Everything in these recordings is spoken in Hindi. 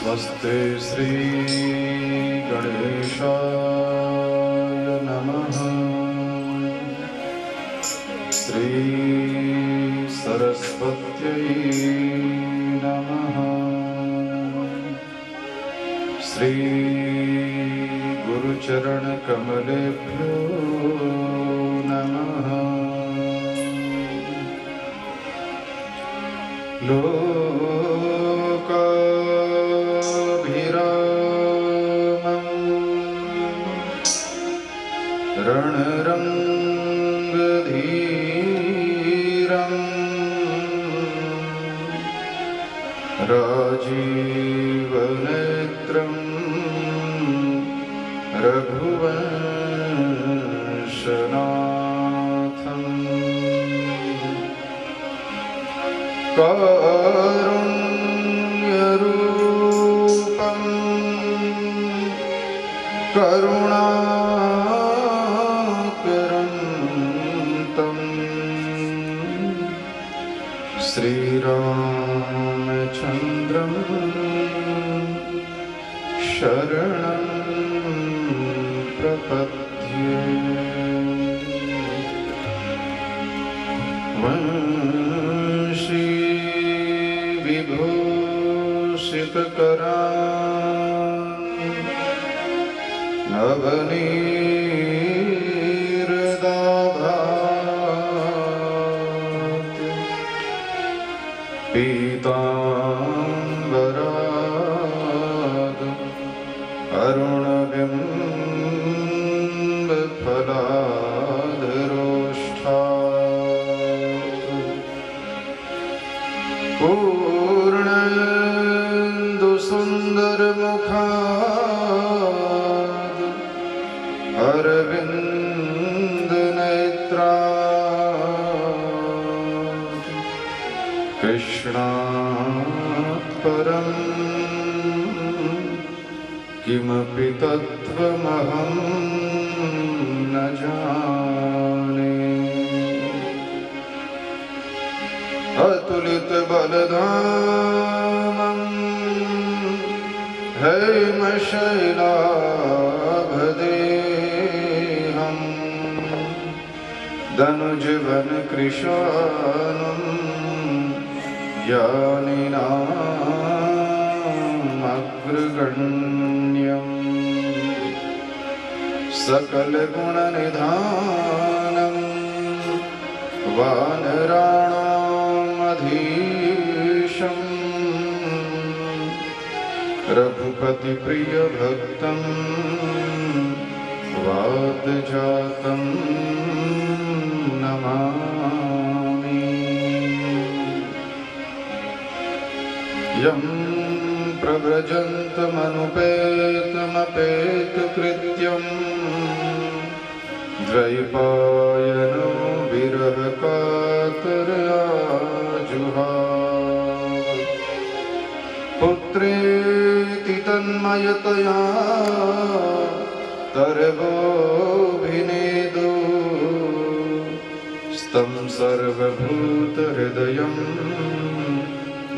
स्वस्ते श्री गणेशाय नमः। श्री सरस्वत्यै नमः। श्री गुरुचरण कमलेभ्यो नमः। रणरंगधीरं राजीवनेत्रं रघुवंशनाथं कारुण्यरूपं करुणाकरं श्रीरामचन्द्रं शरणं प्रपद्ये। वंशी विभूषितकरान् नवनीर्दाभात् पीताम्बरात् अरुणबिम्बफलाधरोष्ठात् पूर्णेन्दुसुन्दरमुखात् अरविन्दनेत्रात् कृष्णात् परं किमपि तत्त्वमहं न जाने। अतुलितबलधामं हेमशैलाभदेहं दनुजवनकृशानं ज्ञानिनामग्रगण्यम् सकलगुणनिधानं वानराणामधीशम् रघुपतिप्रियभक्तं वातजातं नमामि। यं प्रव्रजन्तमनुपेतमपेतकृत्यं द्वैपायनो विरहकातराजुहाव पुत्रेति तन्मयतया तर्वोऽभिनेदो स्तं सर्वभूतहृदयं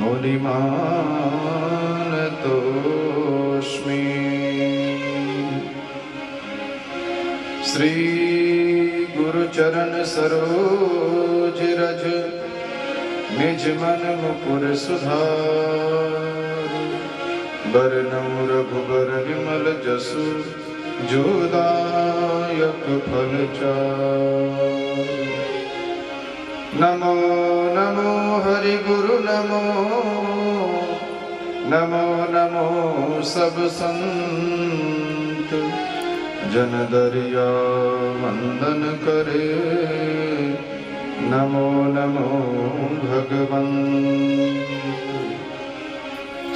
मुनिमानतोऽस्मि। श्री गुरुचरण सरोज रज निज मन मुकुर सुधार बरनौ रघुबर विमल जसु जोदायक फल चार। नमो नमो हरि गुरु नमो नमो नमो सब संत जन दरिया वंदन करे। नमो नमो भगवन्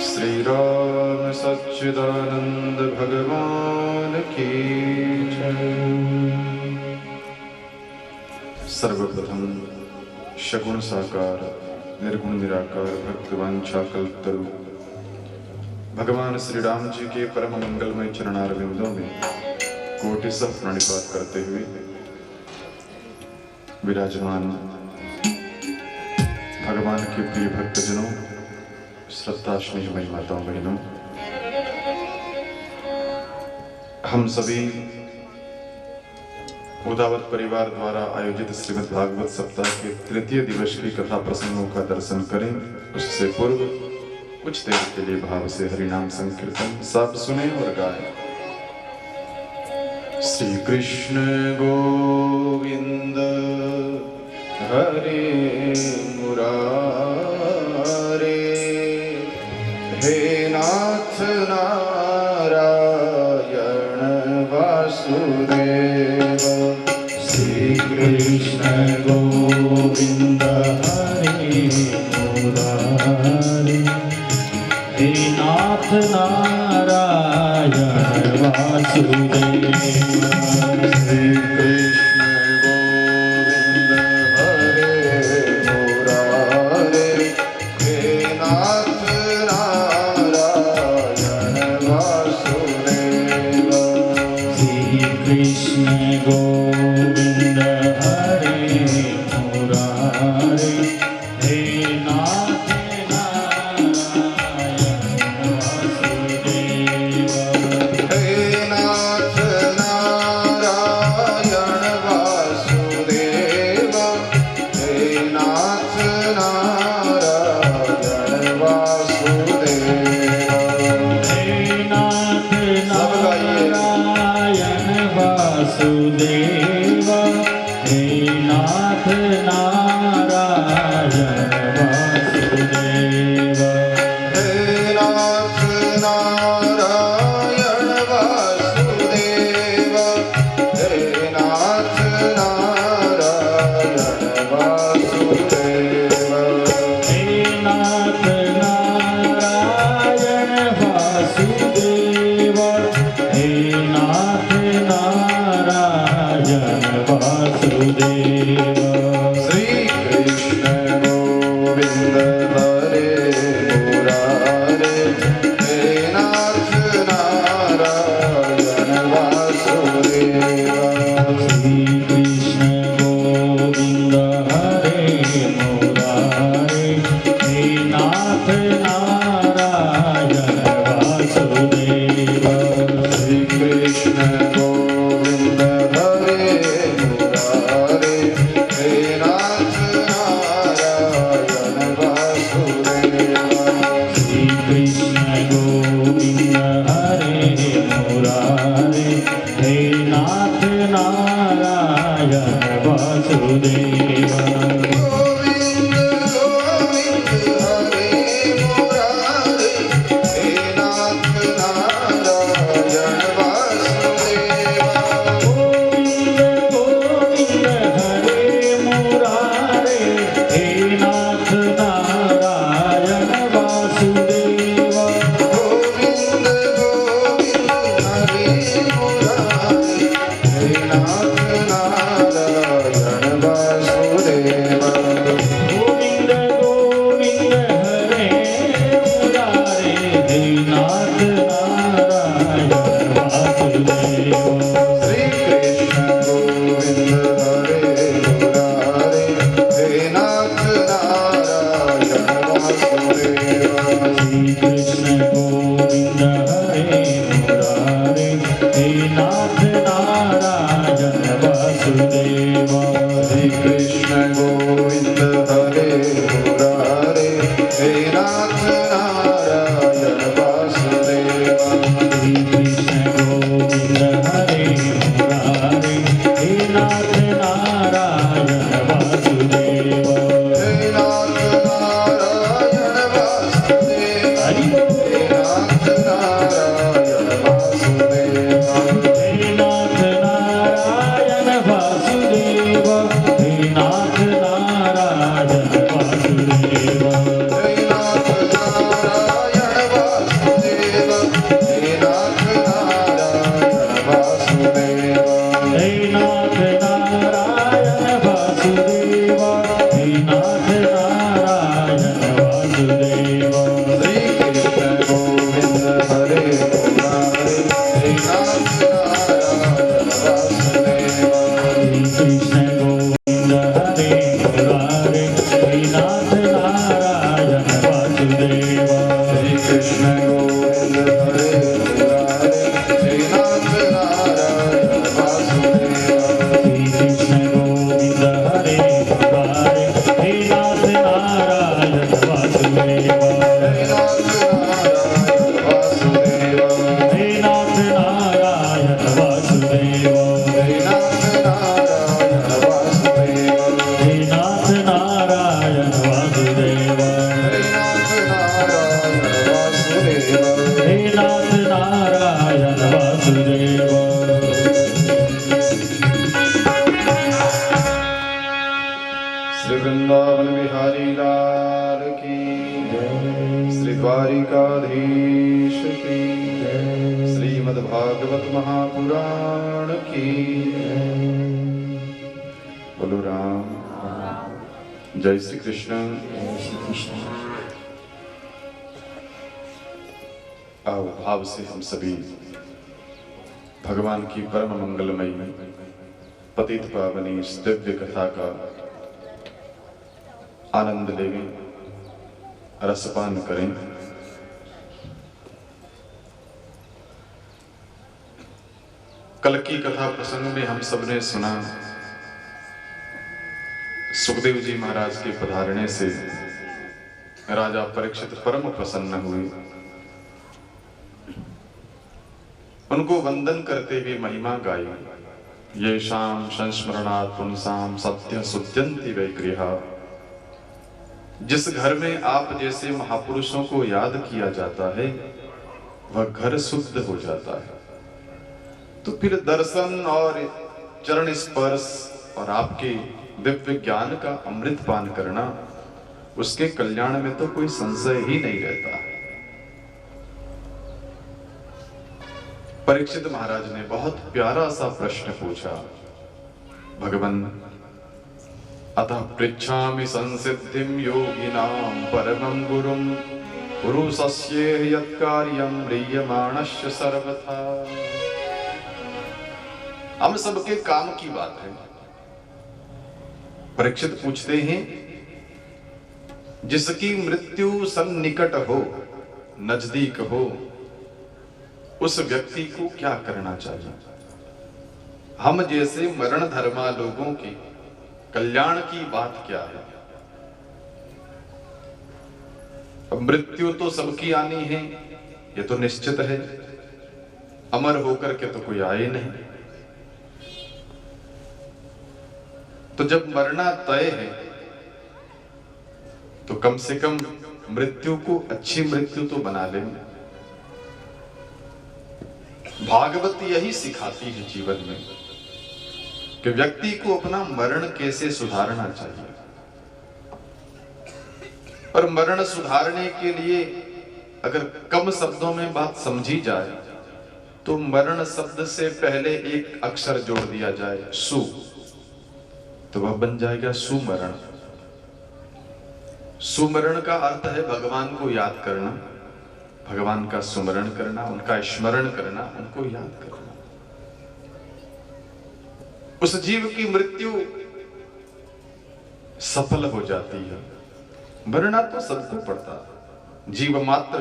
श्री राम सच्चिदानंद भगवान की जय। सर्वप्रथम सगुण साकार निर्गुण निराकार भक्तवांछा कल्पतरु भगवान श्री राम जी के परम मंगलमय चरणारविंदों में कोटिशः प्रणिपात करते हुए विराजमान भगवान के प्रिय भक्तजनों, श्रद्धा स्नेहमयी माताओं बहनों, हम सभी उदावत परिवार द्वारा आयोजित श्रीमद् भागवत सप्ताह के तृतीय दिवस की कथा प्रसंगों का दर्शन करें। उससे पूर्व कुछ देर के लिए भाव से हरिनाम संकीर्तन सब सुने और गाएं। श्री कृष्ण गोविंद हरे मुरारे हे नाथ नारायण वासुदेव। श्री कृष्ण गोविंद हरे मुरारे हे नाथ नारायण वासुदेव। श्री कृष्ण गोविंद हरे मुरारे हे नाथ नारायण वासुदेव। श्री कृष्ण गोविंद हरे मुरारे हे नाथ नारायण वासुदेव। हे नाथ नारायण वासुदेव। हे नाथ नारायण वासुदेव। हे नाथ नारायण वासुदेव। हे नाथ नारायण वासुदेव। हे नाथ नारायण वासुदेव। हे नाथ नारायण वासुदेव। हे नाथ नारायण वासुदेव। हे नाथ नारायण वासुदेव। श्री कृष्ण गोविंद हरे मुरारे हे नाथ नारायण वासुदेव। श्री कृष्ण गोविंद हरे गोविंद हरे मुरारे, हे नाथ नारायण वासुदेव। श्री कृष्ण गोविंद हरे मुरारे, हे नाथ नारायण वासुदेव। हे नाथ नारायण वासुदेव, हरि हे नाथ नारायण वासुदेव। हे नाथ नारायण वासुदेव, हे नाथ नारायण वासुदेव। हे नाथ नारायण वासुदेव, हे नाथ नारायण वासुदेव। हे नाथ नारायण वासुदेव, हे नाथ नारायण वासुदेव। श्री कृष्ण गोविंद हरे मुरारे, हे नाथ नारायण वासुदेव। श्री कृष्ण गोविंद हरे मुरारे, हे नाथ नारायण वासुदेव। श्री कृष्ण गोविंद हरे मुरारे, हे नाथ नारायण वासुदेव। श्री कृष्ण गोविंद हरे मुरारे, हे नाथ नारायण वासुदेव। हे नाथ नारायण वासुदेव। हे नाथ नारायण वासुदेव। हे नाथ नारायण वासुदेव। हे नाथ नारायण वासुदेव। हे नाथ नारायण वासुदेव। हे नाथ नारायण वासुदेव। श्री वृंदावन बिहारी लाल की, श्री द्वारिकाधीश की, श्रीमद् भागवत महापुराण की। बोलो राम। जय श्री कृष्ण। आओ भाव से हम सभी भगवान की परम मंगलमयी पतित पावनी इस दिव्य कथा का आनंद लेवें, रसपान करें। कल की कथा प्रसंग में हम सबने सुना, सुखदेव जी महाराज के पधारने से राजा परीक्षित परम प्रसन्न हुए। उनको वंदन करते हुए महिमा गाई। येषां संस्मरणात् पुंसां सत्य सुत्यन्ति वै गृहा। जिस घर में आप जैसे महापुरुषों को याद किया जाता है वह घर शुद्ध हो जाता है। तो फिर दर्शन और चरण स्पर्श और आपके दिव्य ज्ञान का अमृत पान करना, उसके कल्याण में तो कोई संशय ही नहीं रहता। परीक्षित महाराज ने बहुत प्यारा सा प्रश्न पूछा, भगवान अतः पृच्छामि संसिद्धिं योगिनां परमं गुरुं पुरुषस्य यत्कार्यं म्रियमाणस्य सर्वथा। हम सबके काम की बात है। परीक्षित पूछते हैं, जिसकी मृत्यु सन्निकट हो, नजदीक हो, उस व्यक्ति को क्या करना चाहिए? हम जैसे मरण धर्मा लोगों के कल्याण की बात क्या है? अब मृत्यु तो सबकी आनी है, ये तो निश्चित है। अमर होकर के तो कोई आए नहीं। तो जब मरना तय है तो कम से कम मृत्यु को अच्छी मृत्यु तो बना लें। भागवत यही सिखाती है जीवन में कि व्यक्ति को अपना मरण कैसे सुधारना चाहिए। और मरण सुधारने के लिए अगर कम शब्दों में बात समझी जाए तो मरण शब्द से पहले एक अक्षर जोड़ दिया जाए, सु, तो वह बन जाएगा सुमरण। सुमरण का अर्थ है भगवान को याद करना, भगवान का सुमरण करना, उनका स्मरण करना, उनको याद करना। उस जीव की मृत्यु सफल हो जाती है। मरना तो सबको पड़ता है, जीव मात्र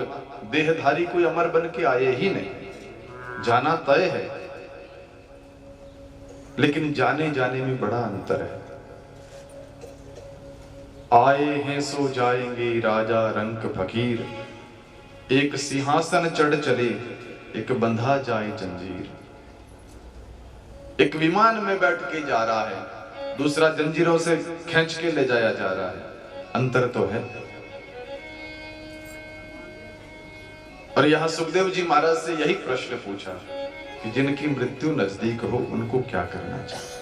देहधारी कोई अमर बन के आए ही नहीं, जाना तय है। लेकिन जाने जाने में बड़ा अंतर है। आए हैं सो जाएंगे राजा रंक फकीर, एक सिंहासन चढ़ चले एक बंधा जाए जंजीर। एक विमान में बैठ के जा रहा है, दूसरा जंजीरों से खींच के ले जाया जा रहा है, अंतर तो है। और यहां सुखदेव जी महाराज से यही प्रश्न पूछा कि जिनकी मृत्यु नजदीक हो उनको क्या करना चाहिए।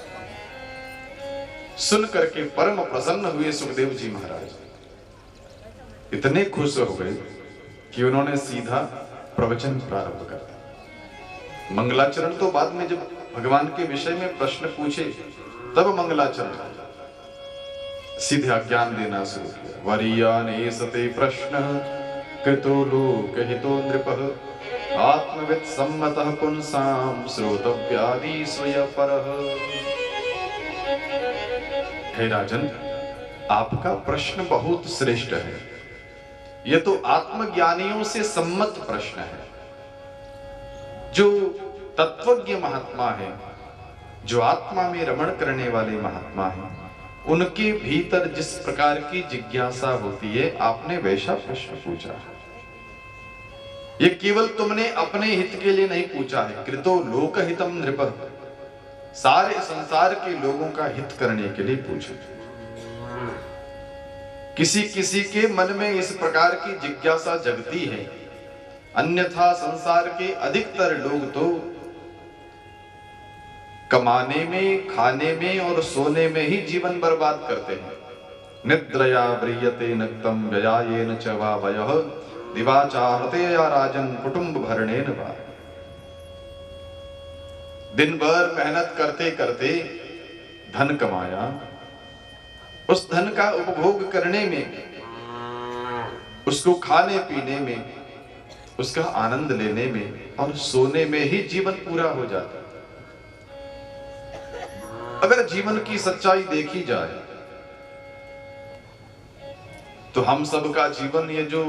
सुन करके परम प्रसन्न हुए सुखदेव जी महाराज, इतने खुश हो गए कि उन्होंने सीधा प्रवचन प्रारंभ कर दिया। मंगलाचरण तो बाद में, जब भगवान के विषय में प्रश्न पूछे तब मंगलाचरण, सीधा ज्ञान देना शुरू किया। वरीयाने सते प्रश्न कृतो लोक हितो नृपः, आत्मविद सम्मतः पुंसाम श्रोतव्यादि स्वयपरः। हे राजन, आपका प्रश्न बहुत श्रेष्ठ है। यह तो आत्मज्ञानियों से सम्मत प्रश्न है। जो तत्वज्ञ महात्मा है, जो आत्मा में रमण करने वाले महात्मा हैं, उनके भीतर जिस प्रकार की जिज्ञासा होती है, आपने वैसा प्रश्न पूछा है। ये केवल तुमने अपने हित के लिए नहीं पूछा है, कृतो लोकहितम नृपः, सारे संसार के लोगों का हित करने के लिए पूछा। किसी किसी के मन में इस प्रकार की जिज्ञासा जगती है, अन्यथा संसार के अधिकतर लोग तो कमाने में, खाने में और सोने में ही जीवन बर्बाद करते हैं। निद्रया व्रियते नक्तम व्ययायेन च वा वयः, दिवाचाहते या राजन कुटुंब भरणेन वा। दिन भर मेहनत करते करते धन कमाया, उस धन का उपभोग करने में, उसको खाने पीने में, उसका आनंद लेने में और सोने में ही जीवन पूरा हो जाता है। अगर जीवन की सच्चाई देखी जाए तो हम सब का जीवन ये जो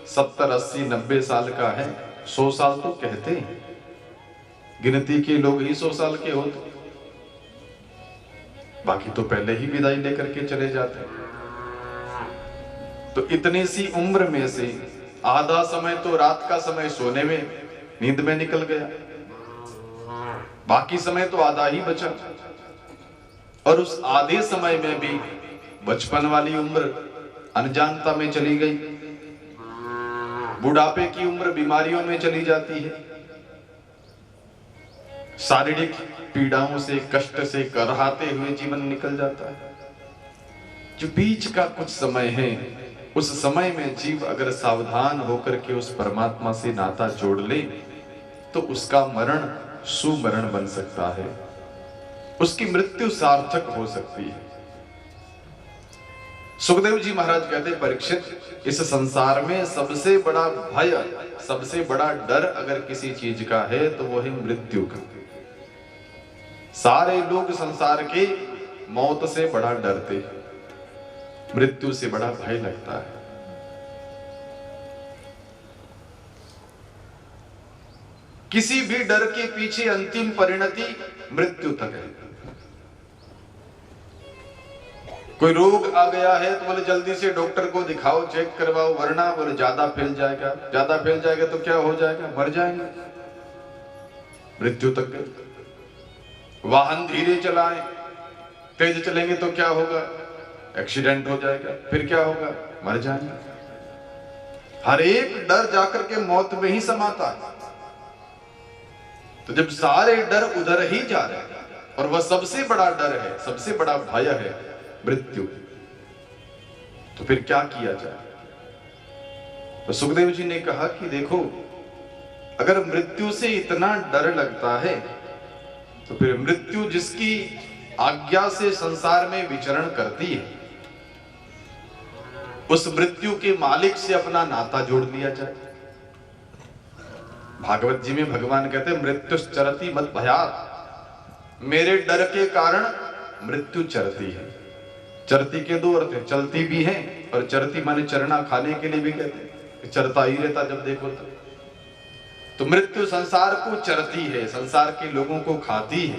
70, 80, 90 साल का है, 100 साल तो कहते हैं, गिनती के लोग ही 100 साल के होते, बाकी तो पहले ही विदाई लेकर के चले जाते। तो इतनी सी उम्र में से आधा समय तो रात का समय सोने में, नींद में निकल गया, बाकी समय तो आधा ही बचा। और उस आधे समय में भी बचपन वाली उम्र अनजानता में चली गई, बुढ़ापे की उम्र बीमारियों में चली जाती है, शारीरिक पीड़ाओं से, कष्ट से कराहते हुए जीवन निकल जाता है। जो बीच का कुछ समय है, उस समय में जीव अगर सावधान होकर के उस परमात्मा से नाता जोड़ ले तो उसका मरण सुमरण बन सकता है, उसकी मृत्यु सार्थक हो सकती है। सुखदेव जी महाराज कहते, परीक्षित, इस संसार में सबसे बड़ा भय, सबसे बड़ा डर अगर किसी चीज का है तो वो है मृत्यु का। सारे लोग संसार के मौत से बड़ा डरते, मृत्यु से बड़ा भय लगता है। किसी भी डर के पीछे अंतिम परिणति मृत्यु तक है। कोई रोग आ गया है तो बोले जल्दी से डॉक्टर को दिखाओ, चेक करवाओ, वरना बोले ज्यादा फैल जाएगा, ज्यादा फैल जाएगा तो क्या हो जाएगा, मर जाएंगे, मृत्यु तक गए। वाहन धीरे चलाएं, तेज चलेंगे तो क्या होगा, एक्सीडेंट हो जाएगा, फिर क्या होगा, मर जाएंगे। हर एक डर जाकर के मौत में ही समाता है। तो जब सारे डर उधर ही जा रहे हैं और वह सबसे बड़ा डर है, सबसे बड़ा भय है मृत्यु, तो फिर क्या किया जाए। तो सुखदेव जी ने कहा कि देखो, अगर मृत्यु से इतना डर लगता है तो फिर मृत्यु जिसकी आज्ञा से संसार में विचरण करती है, उस मृत्यु के मालिक से अपना नाता जोड़ लिया जाए। भागवत जी में भगवान कहते हैं, मृत्युश्चरति मत भयात्, मेरे डर के कारण मृत्यु चरती है। चरती के दो अर्थ है, चलती भी है और चरती माने चरना, खाने के लिए भी कहते हैं, चरता ही रहता जब देखो तो मृत्यु संसार को चरती है, संसार के लोगों को खाती है।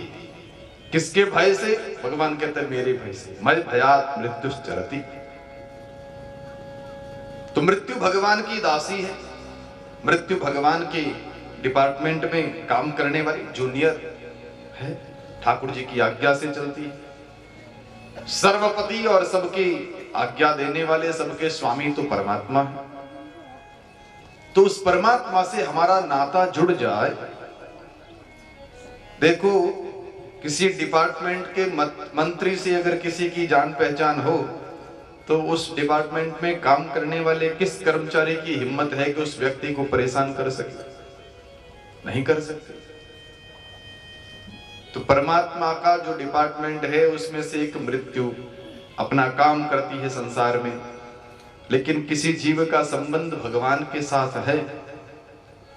किसके भय से? भगवान कहते हैं मेरे भय से। मैं भयात् मृत्युश्चरति, तो मृत्यु भगवान की दासी है, मृत्यु भगवान के डिपार्टमेंट में काम करने वाली जूनियर है, ठाकुर जी की आज्ञा से चलती है। सर्वपति और सबकी आज्ञा देने वाले, सबके स्वामी तो परमात्मा है। तो उस परमात्मा से हमारा नाता जुड़ जाए। देखो, किसी डिपार्टमेंट के मंत्री से अगर किसी की जान पहचान हो तो उस डिपार्टमेंट में काम करने वाले किस कर्मचारी की हिम्मत है कि उस व्यक्ति को परेशान कर सके? नहीं कर सकते। तो परमात्मा का जो डिपार्टमेंट है उसमें से एक मृत्यु अपना काम करती है संसार में, लेकिन किसी जीव का संबंध भगवान के साथ है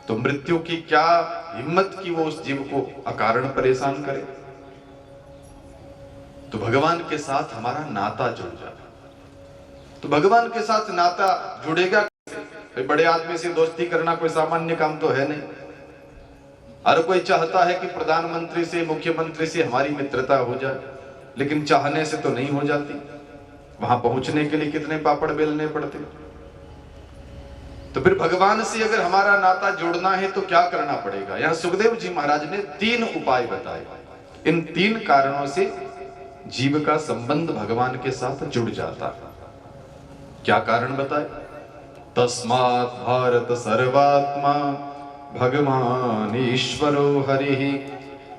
तो मृत्यु की क्या हिम्मत कि वो उस जीव को अकारण परेशान करे। तो भगवान के साथ हमारा नाता जुड़ जाए। तो भगवान के साथ नाता जुड़ेगा कैसे? बड़े आदमी से दोस्ती करना कोई सामान्य काम तो है नहीं। हर कोई चाहता है कि प्रधानमंत्री से, मुख्यमंत्री से हमारी मित्रता हो जाए, लेकिन चाहने से तो नहीं हो जाती। वहां पहुंचने के लिए कितने पापड़ बेलने पड़ते। तो फिर भगवान से अगर हमारा नाता जोड़ना है तो क्या करना पड़ेगा? यहां सुखदेव जी महाराज ने 3 उपाय बताए। इन 3 कारणों से जीव का संबंध भगवान के साथ जुड़ जाता है। क्या कारण बताए? तस्मात् भारत सर्वात्मा भगवान ईश्वरो हरिः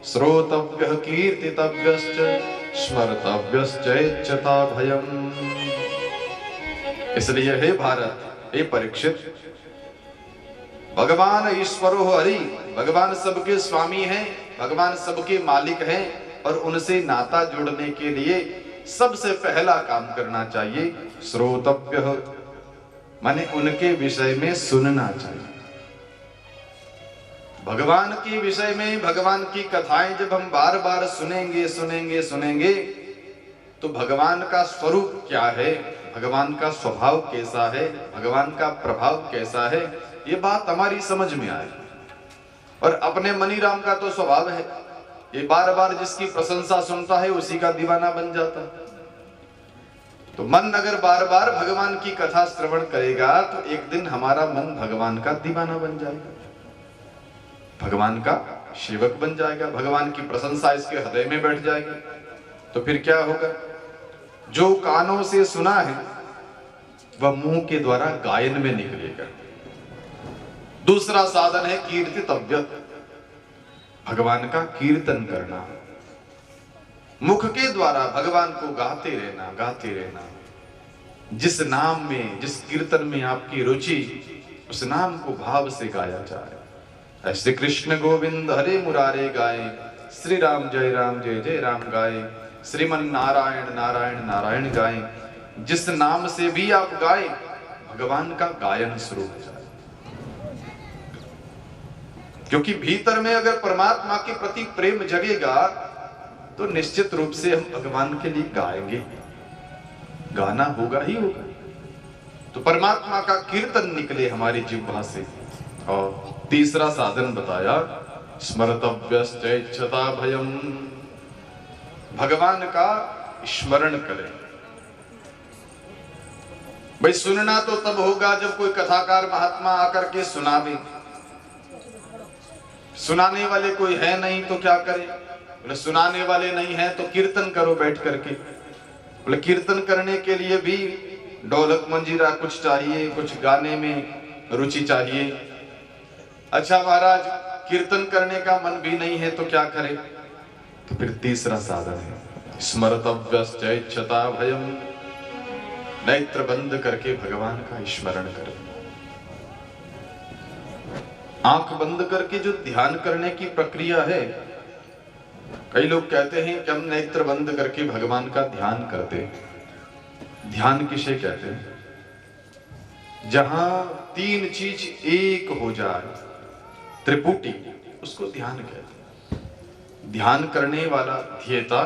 श्रोतव्यः कीर्तितव्यश्च स्मर्तव्यश्चैच्छता भयम्। इसलिए हे भारत, हे परीक्षित, भगवान ईश्वरो हरि, भगवान सबके स्वामी हैं, भगवान सबके मालिक हैं, और उनसे नाता जोड़ने के लिए सबसे पहला काम करना चाहिए श्रोतव्य, माने उनके विषय में सुनना चाहिए। भगवान के विषय में, भगवान की कथाएं जब हम बार बार सुनेंगे सुनेंगे सुनेंगे तो भगवान का स्वरूप क्या है, भगवान का स्वभाव कैसा है, भगवान का प्रभाव कैसा है, ये बात हमारी समझ में आएगी। और अपने मनी राम का तो स्वभाव है, ये बार बार जिसकी प्रशंसा सुनता है उसी का दीवाना बन जाता है। तो मन अगर बार बार भगवान की कथा श्रवण करेगा तो एक दिन हमारा मन भगवान का दीवाना बन जाएगा, भगवान का सेवक बन जाएगा, भगवान की प्रशंसा इसके हृदय में बैठ जाएगी। तो फिर क्या होगा? जो कानों से सुना है वह मुंह के द्वारा गायन में निकलेगा। दूसरा साधन है कीर्तितव्य, भगवान का कीर्तन करना, मुख के द्वारा भगवान को गाते रहना, गाते रहना। जिस नाम में, जिस कीर्तन में आपकी रुचि, उस नाम को भाव से गाया जाए। ऐसे कृष्ण गोविंद हरे मुरारे गाए, श्री राम जय जय राम गाए, श्रीमन नारायण नारायण नारायण गाए। जिस नाम से भी आप गाए भगवान का गायन शुरू हो जाए। क्योंकि भीतर में अगर परमात्मा के प्रति प्रेम जगेगा तो निश्चित रूप से हम भगवान के लिए गाएंगे, गाना होगा ही होगा। तो परमात्मा का कीर्तन निकले हमारी जिह्वा से। और तीसरा साधन बताया स्मर्तव्यश्चैच्छता भयम्, भगवान का स्मरण करें। भाई सुनना तो तब होगा जब कोई कथाकार महात्मा आकर के सुनावे। सुनाने वाले कोई है नहीं तो क्या करें? बोले सुनाने वाले नहीं है तो कीर्तन करो बैठ करके। बोले कीर्तन करने के लिए भी ढोलक मंजीरा कुछ चाहिए, कुछ गाने में रुचि चाहिए। अच्छा महाराज, कीर्तन करने का मन भी नहीं है तो क्या करें? तो फिर तीसरा साधन है स्मर्तव्यश्चैच्छता भयम्, नेत्र बंद करके भगवान का स्मरण करें। आंख बंद करके जो ध्यान करने की प्रक्रिया है, कई लोग कहते हैं कि हम नेत्र बंद करके भगवान का ध्यान करते हैं। ध्यान किसे कहते हैं? जहां 3 चीज एक हो जाए, त्रिपुटी, उसको ध्यान कहते हैं। ध्यान करने वाला ध्येता,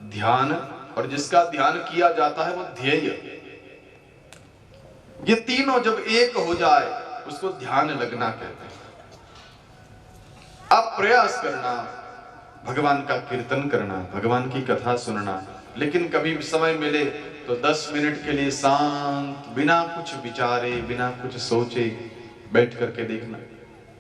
ध्यान, और जिसका ध्यान किया जाता है वो ध्येय। ये तीनों जब एक हो जाए उसको ध्यान लगना कहते हैं। आप प्रयास करना भगवान का कीर्तन करना, भगवान की कथा सुनना, लेकिन कभी समय मिले तो 10 मिनट के लिए शांत, बिना कुछ विचारे, बिना कुछ सोचे बैठ करके देखना।